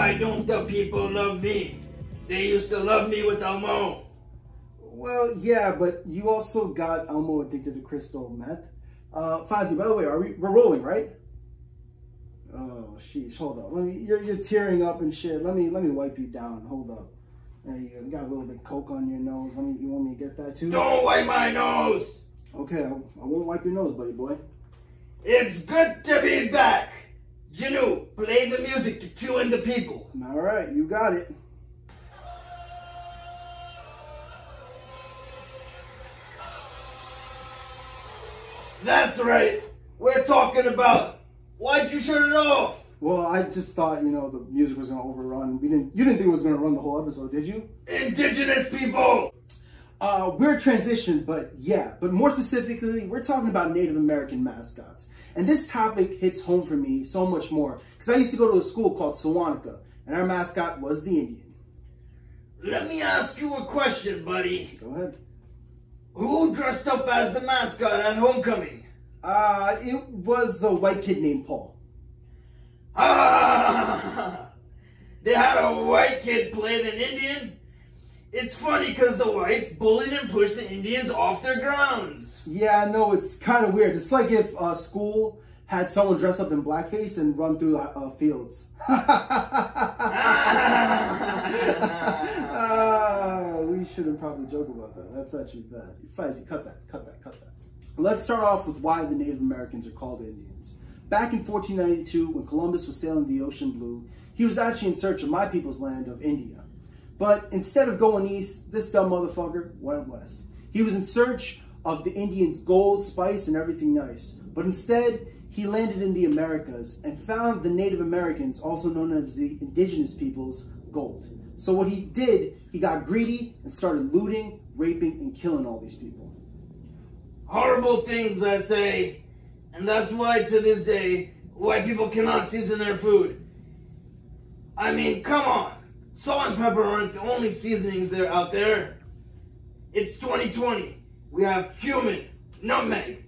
Why don't the people love me? They used to love me with Elmo. Well, yeah, but you also got Elmo addicted to crystal meth. Fozzie, by the way, we're rolling, right? Oh, sheesh, hold up. You're tearing up and shit. Let me wipe you down. Hold up. There you go. You got a little bit of coke on your nose. You want me to get that too? Don't wipe my nose. Okay, I won't wipe your nose, buddy boy. It's good to be back. Jinu, play the music to cue in the people. All right, you got it. That's right. We're talking about, why'd you shut it off? Well, I just thought, you know, the music was going to overrun. You didn't think it was going to run the whole episode, did you? Indigenous people. We're transitioned, but yeah. But more specifically, we're talking about Native American mascots. And this topic hits home for me so much more. Because I used to go to a school called Sewanaka, and our mascot was the Indian. Let me ask you a question, buddy. Go ahead. Who dressed up as the mascot at homecoming? It was a white kid named Paul. Ah! They had a white kid play the Indian? It's funny because the whites bullied and pushed the Indians off their grounds. Yeah, I know, it's kind of weird. It's like if school had someone dress up in blackface and run through the fields. We shouldn't probably joke about that. That's actually bad. Fuzzy, cut that. Let's start off with why the Native Americans are called Indians. Back in 1492, when Columbus was sailing the ocean blue, he was actually in search of my people's land of India. But instead of going east, this dumb motherfucker went west. He was in search of the Indians' gold, spice, and everything nice. But instead, he landed in the Americas and found the Native Americans, also known as the indigenous peoples, gold. So what he did, he got greedy and started looting, raping, and killing all these people. Horrible things, I say. And that's why, to this day, white people cannot season their food. I mean, come on. Salt and pepper aren't the only seasonings that are out there. It's 2020. We have cumin, nutmeg,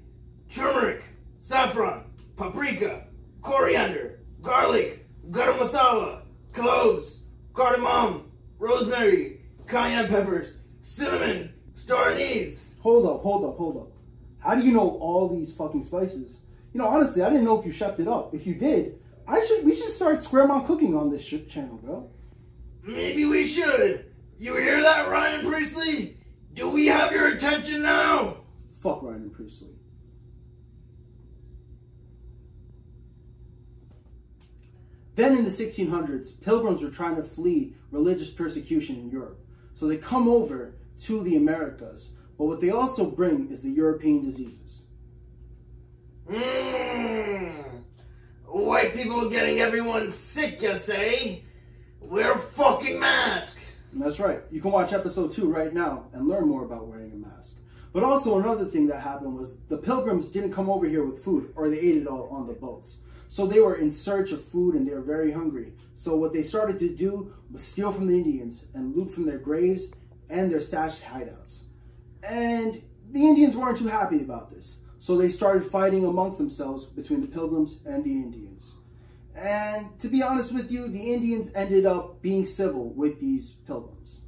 turmeric, saffron, paprika, coriander, garlic, garam masala, cloves, cardamom, rosemary, cayenne peppers, cinnamon, star anise. Hold up. How do you know all these fucking spices? You know, honestly, I didn't know if you chefed it up. If you did, we should start Square cooking on this channel, bro. Maybe we should. You hear that, Ryan Priestley? Do we have your attention now? Fuck Ryan Priestley. Then in the 1600s, pilgrims were trying to flee religious persecution in Europe. So they come over to the Americas. But what they also bring is the European diseases. White people getting everyone sick, you say? Wear a fucking mask. And that's right. You can watch episode 2 right now and learn more about wearing a mask. But also another thing that happened was the pilgrims didn't come over here with food, or they ate it all on the boats. So they were in search of food and they were very hungry. So what they started to do was steal from the Indians and loot from their graves and their stashed hideouts. And the Indians weren't too happy about this. So they started fighting amongst themselves between the pilgrims and the Indians. And to be honest with you, the Indians ended up being civil with these pilgrims.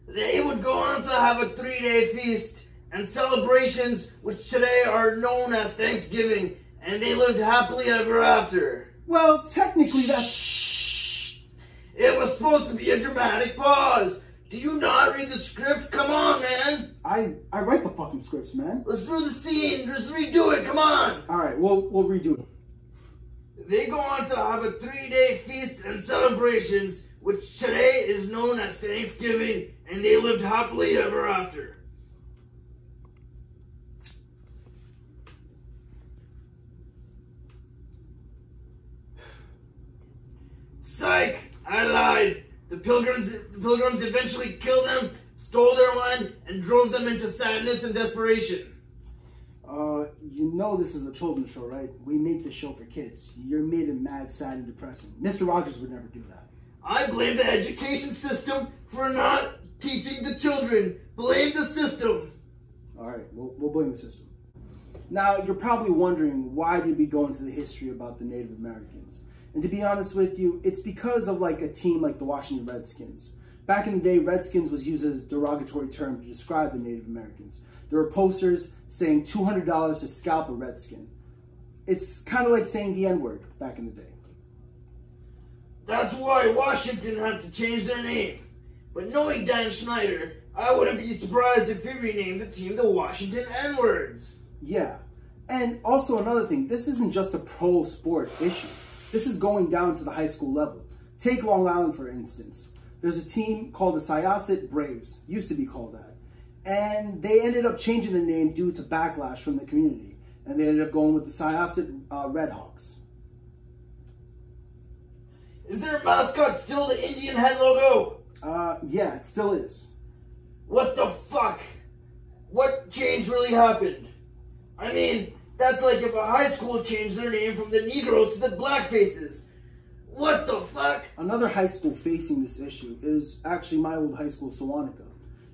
They would go on to have a 3-day feast and celebrations which today are known as Thanksgiving, and they lived happily ever after. Well, technically that's... Shh! It was supposed to be a dramatic pause. Do you not read the script? Come on, man. I write the fucking scripts, man. Let's do the scene. Just redo it. Come on. All right, we'll redo it. They go on to have a 3-day feast and celebrations, which today is known as Thanksgiving, and they lived happily ever after. Psych! I lied. The pilgrims eventually killed them, stole their land, and drove them into sadness and desperation. You know this is a children's show, right? We make this show for kids. You're made it mad, sad, and depressing. Mr. Rogers would never do that. I blame the education system for not teaching the children. Blame the system. All right, we'll blame the system. Now, you're probably wondering, why did we go into the history about the Native Americans? And to be honest with you, it's because of like a team like the Washington Redskins. Back in the day, Redskins was used as a derogatory term to describe the Native Americans. There were posters saying $200 to scalp a Redskin. It's kind of like saying the N-word back in the day. That's why Washington had to change their name. But knowing Dan Schneider, I wouldn't be surprised if he renamed the team the Washington N-words. Yeah. And also another thing, this isn't just a pro sport issue. This is going down to the high school level. Take Long Island, for instance. There's a team called the Syosset Braves, used to be called that. And they ended up changing the name due to backlash from the community. And they ended up going with the Syosset Redhawks. Is their mascot still the Indian head logo? Yeah, it still is. What the fuck? What change really happened? I mean, that's like if a high school changed their name from the Negroes to the Blackfaces. What the fuck? Another high school facing this issue is actually my old high school, Sewantika.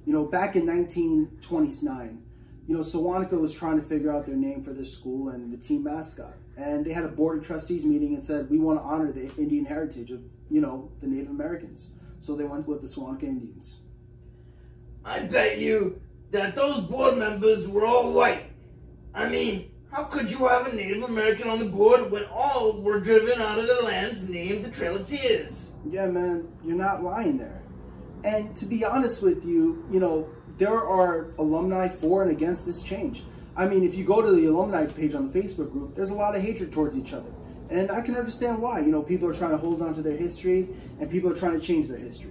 You know, back in 1929, you know, Sewantika was trying to figure out their name for this school and the team mascot. And they had a board of trustees meeting and said, we want to honor the Indian heritage of, you know, the Native Americans. So they went with the Sewantika Indians. I bet you that those board members were all white. I mean, how could you have a Native American on the board when all were driven out of their lands named the Trail of Tears? Yeah, man, you're not lying there. And to be honest with you, you know, there are alumni for and against this change. I mean, if you go to the alumni page on the Facebook group, there's a lot of hatred towards each other. And I can understand why. You know, people are trying to hold on to their history and people are trying to change their history.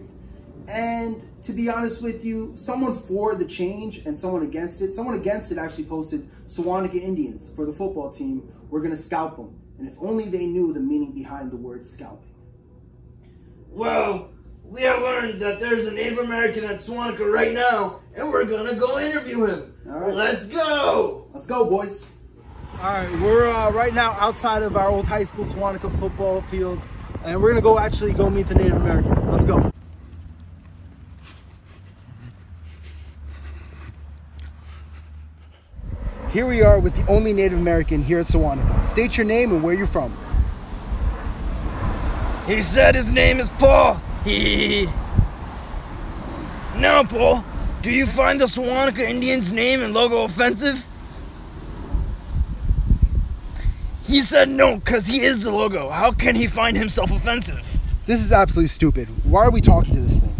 And to be honest with you, someone for the change and someone against it actually posted Sewantika Indians for the football team. We're going to scalp them. And if only they knew the meaning behind the word scalping. Well, we have learned that there's a Native American at Sewantika right now, and we're going to go interview him. All right. Let's go. Let's go, boys. All right, we're right now outside of our old high school Sewantika football field, and we're going to go meet the Native American. Let's go. Here we are with the only Native American here at Sewantika. State your name and where you're from. He said his name is Paul. Now, Paul, do you find the Sewantika Indians' name and logo offensive? He said no, because he is the logo. How can he find himself offensive? This is absolutely stupid. Why are we talking to this thing?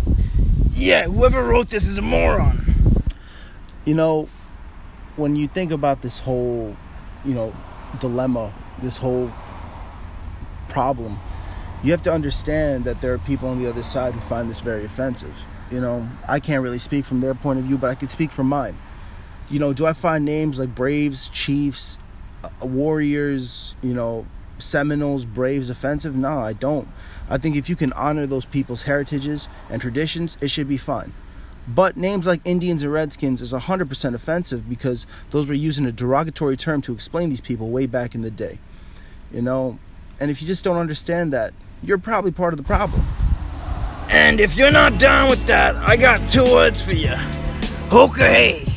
Yeah, whoever wrote this is a moron. You know, when you think about this whole, you know, dilemma, this whole problem, you have to understand that there are people on the other side who find this very offensive. You know, I can't really speak from their point of view, but I can speak from mine. You know, do I find names like Braves, Chiefs, Warriors, you know, Seminoles, Braves offensive? No, I don't. I think if you can honor those people's heritages and traditions, it should be fine. But names like Indians and Redskins is 100% offensive because those were using a derogatory term to explain these people way back in the day. You know, and if you just don't understand that, you're probably part of the problem. And if you're not down with that, I got two words for you. Hoka hey.